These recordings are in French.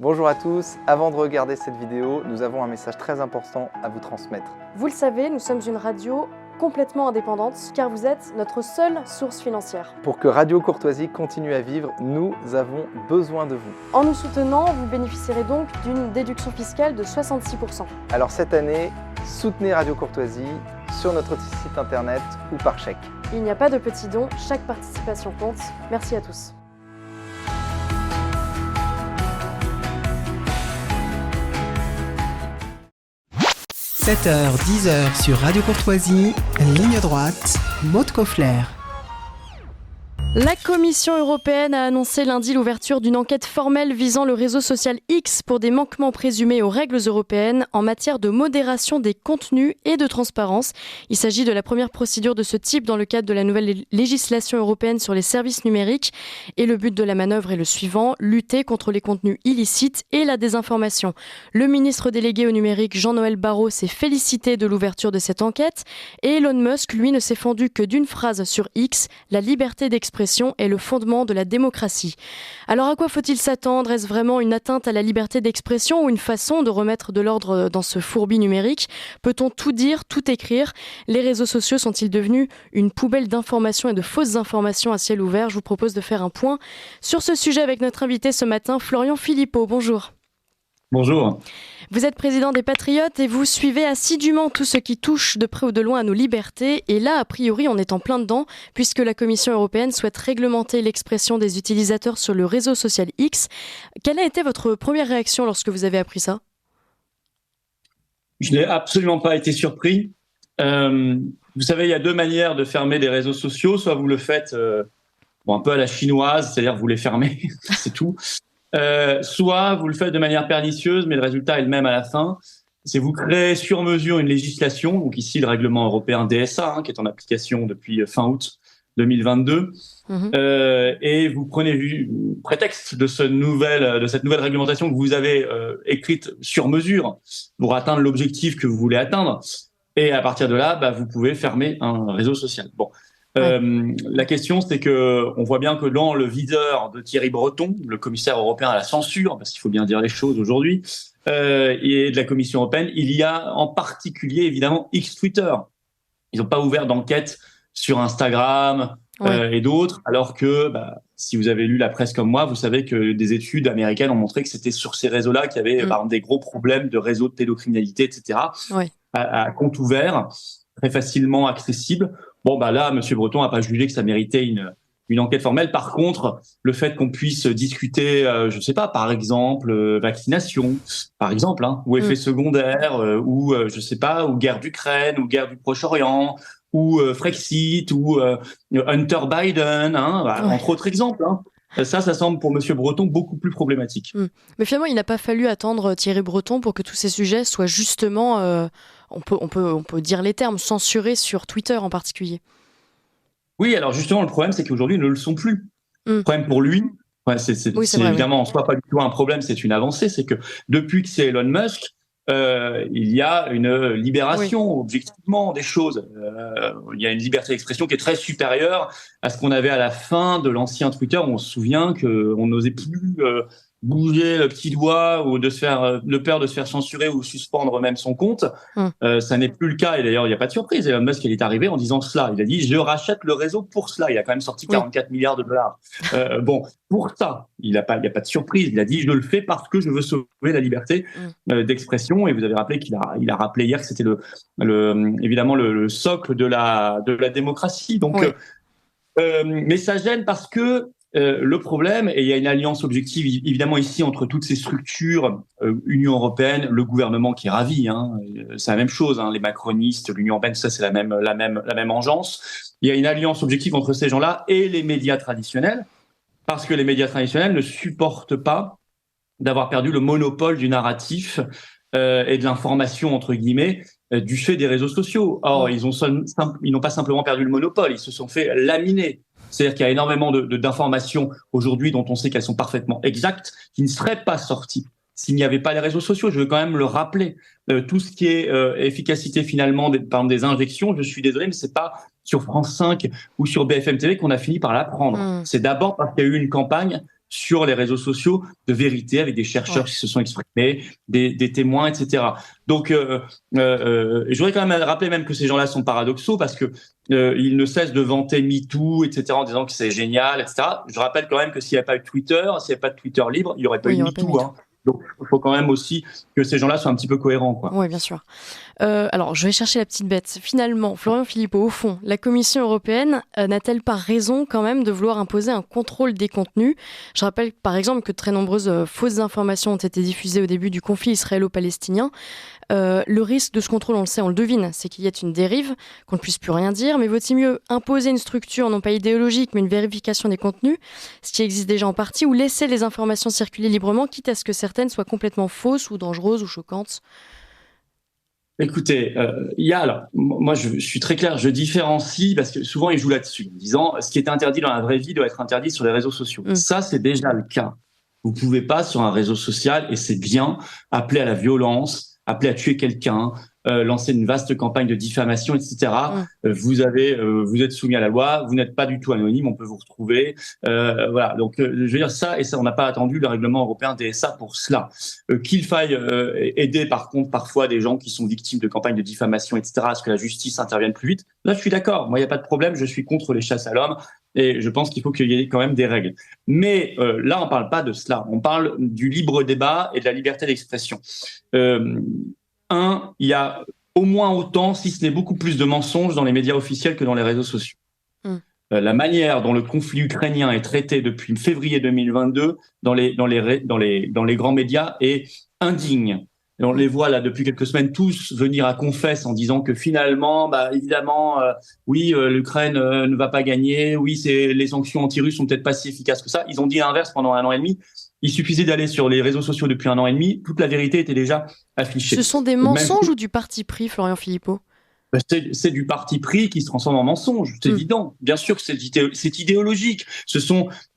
Bonjour à tous, avant de regarder cette vidéo, nous avons un message très important à vous transmettre. Vous le savez, nous sommes une radio complètement indépendante car vous êtes notre seule source financière. Pour que Radio Courtoisie continue à vivre, nous avons besoin de vous. En nous soutenant, vous bénéficierez donc d'une déduction fiscale de 66%. Alors cette année, soutenez Radio Courtoisie sur notre site internet ou par chèque. Il n'y a pas de petits dons, chaque participation compte. Merci à tous. 7h, 10h sur Radio Courtoisie, ligne droite, Maud Koffler. La Commission européenne a annoncé lundi l'ouverture d'une enquête formelle visant le réseau social X pour des manquements présumés aux règles européennes en matière de modération des contenus et de transparence. Il s'agit de la première procédure de ce type dans le cadre de la nouvelle législation européenne sur les services numériques. Et le but de la manœuvre est le suivant, lutter contre les contenus illicites et la désinformation. Le ministre délégué au numérique Jean-Noël Barrot s'est félicité de l'ouverture de cette enquête et Elon Musk, lui, ne s'est fendu que d'une phrase sur X, la liberté d'expression est le fondement de la démocratie. Alors à quoi faut-il s'attendre ? Est-ce vraiment une atteinte à la liberté d'expression ou une façon de remettre de l'ordre dans ce fourbi numérique ? Peut-on tout dire, tout écrire ? Les réseaux sociaux sont-ils devenus une poubelle d'informations et de fausses informations à ciel ouvert ? Je vous propose de faire un point sur ce sujet avec notre invité ce matin, Florian Philippot. Bonjour. Bonjour. Vous êtes président des Patriotes et vous suivez assidûment tout ce qui touche de près ou de loin à nos libertés. Et là, a priori, on est en plein dedans, puisque la Commission européenne souhaite réglementer l'expression des utilisateurs sur le réseau social X. Quelle a été votre première réaction lorsque vous avez appris ça ? Je n'ai absolument pas été surpris. Vous savez, il y a deux manières de fermer des réseaux sociaux. Soit vous le faites un peu à la chinoise, c'est-à-dire vous les fermez, c'est tout. Soit vous le faites de manière pernicieuse, mais le résultat est le même à la fin. C'est vous créez sur mesure une législation, donc ici le règlement européen DSA, qui est en application depuis fin août 2022, et vous prenez prétexte de cette nouvelle réglementation que vous avez écrite sur mesure pour atteindre l'objectif que vous voulez atteindre, et à partir de là, vous pouvez fermer un réseau social. Bon. La question, c'est que on voit bien que dans le viseur de Thierry Breton, le commissaire européen à la censure, parce qu'il faut bien dire les choses aujourd'hui, et de la Commission européenne, il y a en particulier évidemment X Twitter. Ils n'ont pas ouvert d'enquête sur Instagram et d'autres, alors que si vous avez lu la presse comme moi, vous savez que des études américaines ont montré que c'était sur ces réseaux-là qu'il y avait par exemple, des gros problèmes de réseaux de pédocriminalité, etc. À compte ouvert, très facilement accessible. Bon, là, Monsieur Breton n'a pas jugé que ça méritait une enquête formelle. Par contre, le fait qu'on puisse discuter, je ne sais pas, par exemple, vaccination, par exemple, ou effets secondaires, ou je ne sais pas, ou guerre d'Ukraine, ou guerre du Proche-Orient, ou Frexit, ou Hunter Biden, entre autres exemples. Ça semble pour Monsieur Breton beaucoup plus problématique. Mais finalement, il n'a pas fallu attendre Thierry Breton pour que tous ces sujets soient justement, on peut dire les termes, censurés sur Twitter en particulier. Oui, alors justement, le problème, c'est qu'aujourd'hui, ils ne le sont plus. Le problème pour lui, c'est évidemment en soi pas du tout un problème, c'est une avancée, c'est que depuis que c'est Elon Musk, il y a une libération objectivement des choses. Il y a une liberté d'expression qui est très supérieure à ce qu'on avait à la fin de l'ancien Twitter. On se souvient qu'on n'osait plus bouger le petit doigt ou de peur de se faire censurer ou suspendre même son compte. Ça n'est plus le cas. Et d'ailleurs, il n'y a pas de surprise. Elon Musk, il est arrivé en disant cela. Il a dit, je rachète le réseau pour cela. Il a quand même sorti 44 milliards de dollars. Pour ça, il n'y a pas de surprise. Il a dit, je le fais parce que je veux sauver la liberté d'expression. Et vous avez rappelé qu'il a rappelé hier que c'était évidemment le socle de la démocratie. Donc, mais ça gêne parce que le problème, et il y a une alliance objective évidemment ici entre toutes ces structures, Union européenne, le gouvernement qui est ravi, c'est la même chose, les macronistes, l'Union européenne, ça c'est la même engeance. Il y a une alliance objective entre ces gens-là et les médias traditionnels, parce que les médias traditionnels ne supportent pas d'avoir perdu le monopole du narratif et de l'information entre guillemets du fait des réseaux sociaux. Or, ils n'ont pas simplement perdu le monopole, ils se sont fait laminer. C'est-à-dire qu'il y a énormément d'informations aujourd'hui dont on sait qu'elles sont parfaitement exactes, qui ne seraient pas sorties s'il n'y avait pas les réseaux sociaux. Je veux quand même le rappeler. Tout ce qui est efficacité finalement par exemple des injections, je suis désolé, mais c'est pas sur France 5 ou sur BFM TV qu'on a fini par l'apprendre. C'est d'abord parce qu'il y a eu une campagne sur les réseaux sociaux de vérité avec des chercheurs qui se sont exprimés, des témoins, etc. Donc, je voudrais quand même rappeler même que ces gens-là sont paradoxaux parce que ils ne cessent de vanter MeToo, etc. en disant que c'est génial, etc. Je rappelle quand même que s'il n'y avait pas eu Twitter, s'il n'y avait pas de Twitter libre, il n'y aurait pas eu MeToo. Hein. Donc, il faut quand même aussi que ces gens-là soient un petit peu cohérents, quoi. Oui, bien sûr. Alors, je vais chercher la petite bête. Finalement, Florian Philippot, au fond, la Commission européenne n'a-t-elle pas raison quand même de vouloir imposer un contrôle des contenus ? Je rappelle par exemple que de très nombreuses fausses informations ont été diffusées au début du conflit israélo-palestinien. Le risque de ce contrôle, on le sait, on le devine, c'est qu'il y ait une dérive, qu'on ne puisse plus rien dire, mais vaut-il mieux imposer une structure non pas idéologique, mais une vérification des contenus, ce qui existe déjà en partie, ou laisser les informations circuler librement, quitte à ce que certaines soient complètement fausses ou dangereuses ou choquantes ? Écoutez, moi je suis très clair, je différencie parce que souvent ils jouent là-dessus, en disant ce qui est interdit dans la vraie vie doit être interdit sur les réseaux sociaux. Ça, c'est déjà le cas. Vous pouvez pas sur un réseau social, et c'est bien, appeler à la violence, appeler à tuer quelqu'un, lancer une vaste campagne de diffamation, etc. Vous êtes soumis à la loi, vous n'êtes pas du tout anonyme, on peut vous retrouver. Voilà. Donc, je veux dire ça, et ça, on n'a pas attendu le règlement européen DSA pour cela. Qu'il faille aider, par contre, parfois des gens qui sont victimes de campagnes de diffamation, etc., à ce que la justice intervienne plus vite. Là, je suis d'accord. Moi, il n'y a pas de problème. Je suis contre les chasses à l'homme. Et je pense qu'il faut qu'il y ait quand même des règles. Mais là, on ne parle pas de cela. On parle du libre débat et de la liberté d'expression. Il y a au moins autant, si ce n'est beaucoup plus de mensonges dans les médias officiels que dans les réseaux sociaux. La manière dont le conflit ukrainien est traité depuis février 2022 dans les grands médias est indigne. Et on les voit là depuis quelques semaines tous venir à confesse en disant que finalement, évidemment, l'Ukraine ne va pas gagner. Oui, les sanctions anti-russes sont peut-être pas si efficaces que ça. Ils ont dit l'inverse pendant 1 an et demi. Il suffisait d'aller sur les réseaux sociaux depuis 1 an et demi, toute la vérité était déjà affichée. Ce sont des mensonges ou du parti pris, Florian Philippot ? C'est du parti pris qui se transforme en mensonge, c'est évident. Bien sûr que c'est idéologique.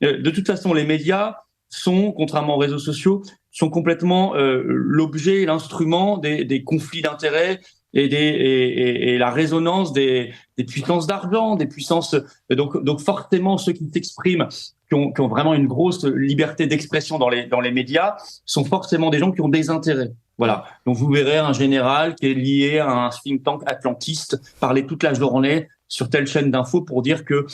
De toute façon, les médias sont, contrairement aux réseaux sociaux, sont complètement l'objet et l'instrument des conflits d'intérêts et la résonance des puissances d'argent, des puissances. Donc forcément, ceux qui s'expriment, qui ont vraiment une grosse liberté d'expression dans les médias, sont forcément des gens qui ont des intérêts. Voilà. Donc vous verrez un général qui est lié à un think tank atlantiste parler toute la journée sur telle chaîne d'infos pour dire que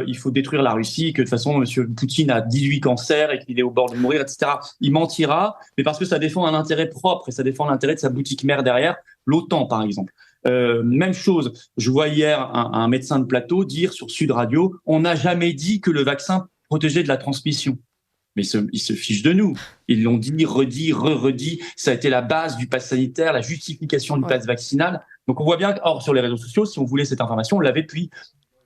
il faut détruire la Russie, que de toute façon M. Poutine a 18 cancers et qu'il est au bord de mourir, etc. Il mentira, mais parce que ça défend un intérêt propre et ça défend l'intérêt de sa boutique mère derrière, l'OTAN par exemple. Même chose, je vois hier un médecin de plateau dire sur Sud Radio, on n'a jamais dit que le vaccin protégeait de la transmission. Mais ils se fichent de nous. Ils l'ont dit, redit. Ça a été la base du pass sanitaire, la justification du pass vaccinal. Donc on voit bien que, sur les réseaux sociaux, si on voulait cette information, on l'avait depuis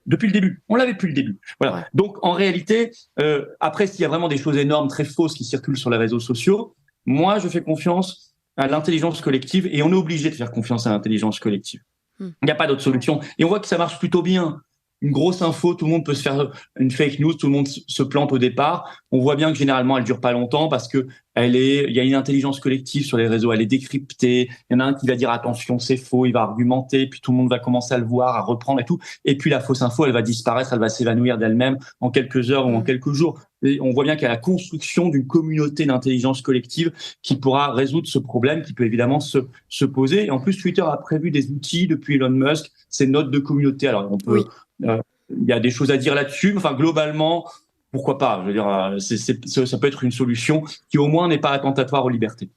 le début. On l'avait depuis le début. Voilà. Ouais. Donc en réalité, après, s'il y a vraiment des choses énormes, très fausses qui circulent sur les réseaux sociaux, moi je fais confiance à l'intelligence collective et on est obligé de faire confiance à l'intelligence collective. Il n'y a pas d'autre solution. Et on voit que ça marche plutôt bien. Une grosse info, tout le monde peut se faire une fake news, tout le monde se plante au départ. On voit bien que généralement elle dure pas longtemps parce que il y a une intelligence collective sur les réseaux, elle est décryptée. Il y en a un qui va dire attention, c'est faux, il va argumenter, puis tout le monde va commencer à le voir, à reprendre et tout. Et puis la fausse info, elle va disparaître, elle va s'évanouir d'elle-même en quelques heures ou en quelques jours. Et on voit bien qu'il y a la construction d'une communauté d'intelligence collective qui pourra résoudre ce problème qui peut évidemment se poser. Et en plus, Twitter a prévu des outils depuis Elon Musk, ces notes de communauté. Alors on peut il y a des choses à dire là-dessus. Enfin, globalement, pourquoi pas ? Je veux dire, ça peut être une solution qui au moins n'est pas attentatoire aux libertés.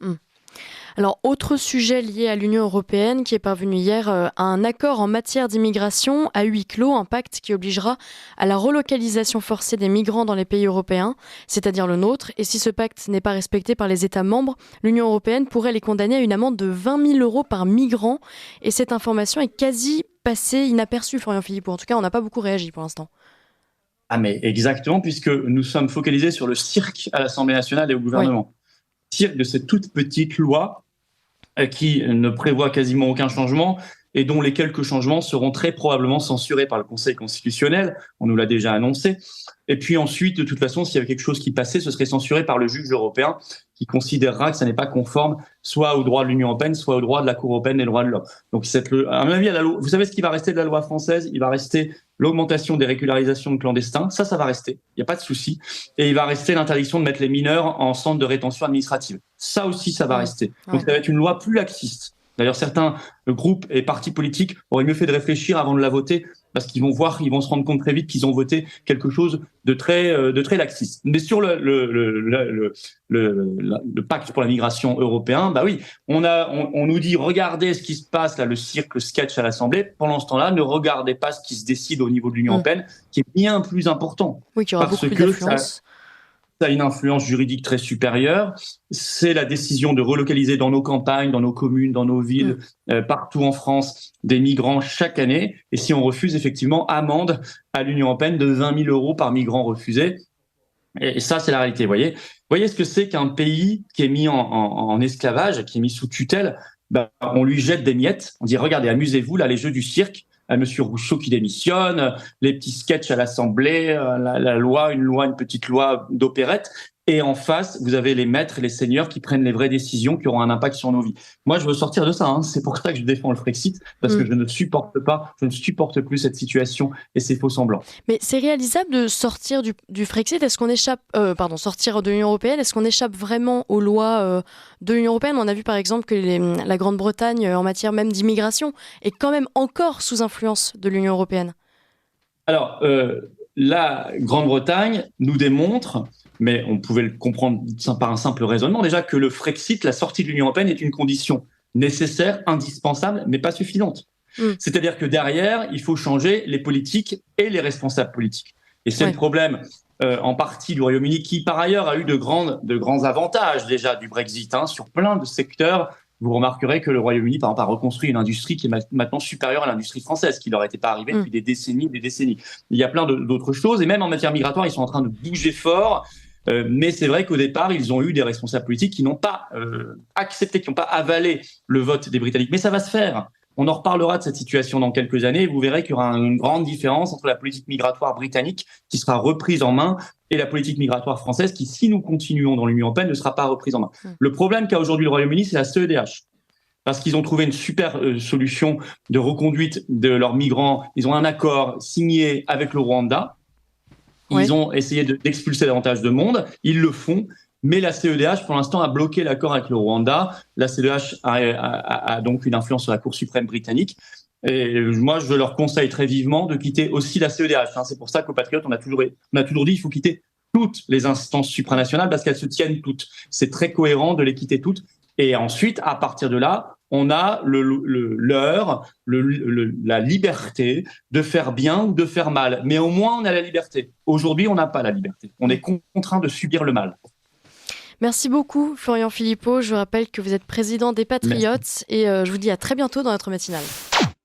Alors, autre sujet lié à l'Union européenne qui est parvenu hier à un accord en matière d'immigration à huis clos, un pacte qui obligera à la relocalisation forcée des migrants dans les pays européens, c'est-à-dire le nôtre. Et si ce pacte n'est pas respecté par les États membres, l'Union européenne pourrait les condamner à une amende de 20 000 € par migrant. Et cette information est quasi passée inaperçue, Florian Philippot. En tout cas, on n'a pas beaucoup réagi pour l'instant. Ah mais exactement, puisque nous sommes focalisés sur le cirque à l'Assemblée nationale et au gouvernement. Cirque de cette toute petite loi qui ne prévoit quasiment aucun changement et dont les quelques changements seront très probablement censurés par le Conseil constitutionnel. On nous l'a déjà annoncé. Et puis ensuite, de toute façon, s'il y avait quelque chose qui passait, ce serait censuré par le juge européen qui considérera que ça n'est pas conforme soit au droit de l'Union européenne, soit au droit de la Cour européenne des droits de l'homme. Donc, à mon avis, vous savez ce qui va rester de la loi française? Il va rester l'augmentation des régularisations de clandestins. Ça va rester. Il n'y a pas de souci. Et il va rester l'interdiction de mettre les mineurs en centre de rétention administrative. Ça aussi, ça va rester. Donc, ça va être une loi plus laxiste. D'ailleurs, certains groupes et partis politiques auraient mieux fait de réfléchir avant de la voter, parce qu'ils vont se rendre compte très vite qu'ils ont voté quelque chose de très laxiste. Mais sur le pacte pour la migration européen, bah oui, on nous dit regardez ce qui se passe là, le cirque, le sketch à l'Assemblée. Pendant ce temps-là, ne regardez pas ce qui se décide au niveau de l'Union européenne, qui est bien plus important. Oui, qui aura beaucoup plus d'influence. Ça a une influence juridique très supérieure. C'est la décision de relocaliser dans nos campagnes, dans nos communes, dans nos villes, partout en France, des migrants chaque année. Et si on refuse, effectivement, amende à l'Union européenne de 20 000 € par migrant refusé. Et ça, c'est la réalité. Vous voyez ce que c'est qu'un pays qui est mis en esclavage, qui est mis sous tutelle. On lui jette des miettes. On dit regardez, amusez-vous là, les jeux du cirque. Monsieur Rousseau qui démissionne, les petits sketchs à l'Assemblée, une petite loi d'opérette. Et en face, vous avez les maîtres et les seigneurs qui prennent les vraies décisions qui auront un impact sur nos vies. Moi, je veux sortir de ça. C'est pour ça que je défends le Frexit, parce que je ne supporte plus cette situation et ces faux semblants. Mais c'est réalisable de sortir du Frexit? Est-ce qu'on sortir de l'Union européenne? Est-ce qu'on échappe vraiment aux lois de l'Union européenne? On a vu par exemple que la Grande-Bretagne, en matière même d'immigration, est quand même encore sous influence de l'Union européenne. Alors, la Grande-Bretagne nous démontre, mais on pouvait le comprendre par un simple raisonnement, déjà que le Frexit, la sortie de l'Union européenne, est une condition nécessaire, indispensable, mais pas suffisante. C'est-à-dire que derrière, il faut changer les politiques et les responsables politiques. Et c'est le problème en partie du Royaume-Uni, qui par ailleurs a eu de grands avantages déjà du Brexit sur plein de secteurs. Vous remarquerez que le Royaume-Uni, par exemple, a reconstruit une industrie qui est maintenant supérieure à l'industrie française, qui leur était pas arrivée depuis des décennies. Il y a plein d'autres choses, et même en matière migratoire, ils sont en train de bouger fort. Mais c'est vrai qu'au départ, ils ont eu des responsables politiques qui n'ont pas accepté, qui n'ont pas avalé le vote des Britanniques. Mais ça va se faire. On en reparlera de cette situation dans quelques années. Vous verrez qu'il y aura une grande différence entre la politique migratoire britannique, qui sera reprise en main, et la politique migratoire française, qui, si nous continuons dans l'Union européenne, ne sera pas reprise en main. Le problème qu'a aujourd'hui le Royaume-Uni, c'est la CEDH. Parce qu'ils ont trouvé une super solution de reconduite de leurs migrants. Ils ont un accord signé avec le Rwanda. Ils ont essayé d'expulser davantage de monde. Ils le font. Mais la CEDH, pour l'instant, a bloqué l'accord avec le Rwanda. La CEDH a donc une influence sur la Cour suprême britannique. Et moi, je leur conseille très vivement de quitter aussi la CEDH. C'est pour ça qu'aux Patriotes, on a toujours dit qu'il faut quitter toutes les instances supranationales parce qu'elles se tiennent toutes. C'est très cohérent de les quitter toutes. Et ensuite, à partir de là, on a la liberté de faire bien ou de faire mal. Mais au moins, on a la liberté. Aujourd'hui, on n'a pas la liberté. On est contraint de subir le mal. Merci beaucoup, Florian Philippot. Je rappelle que vous êtes président des Patriotes. Merci. Et je vous dis à très bientôt dans notre matinale.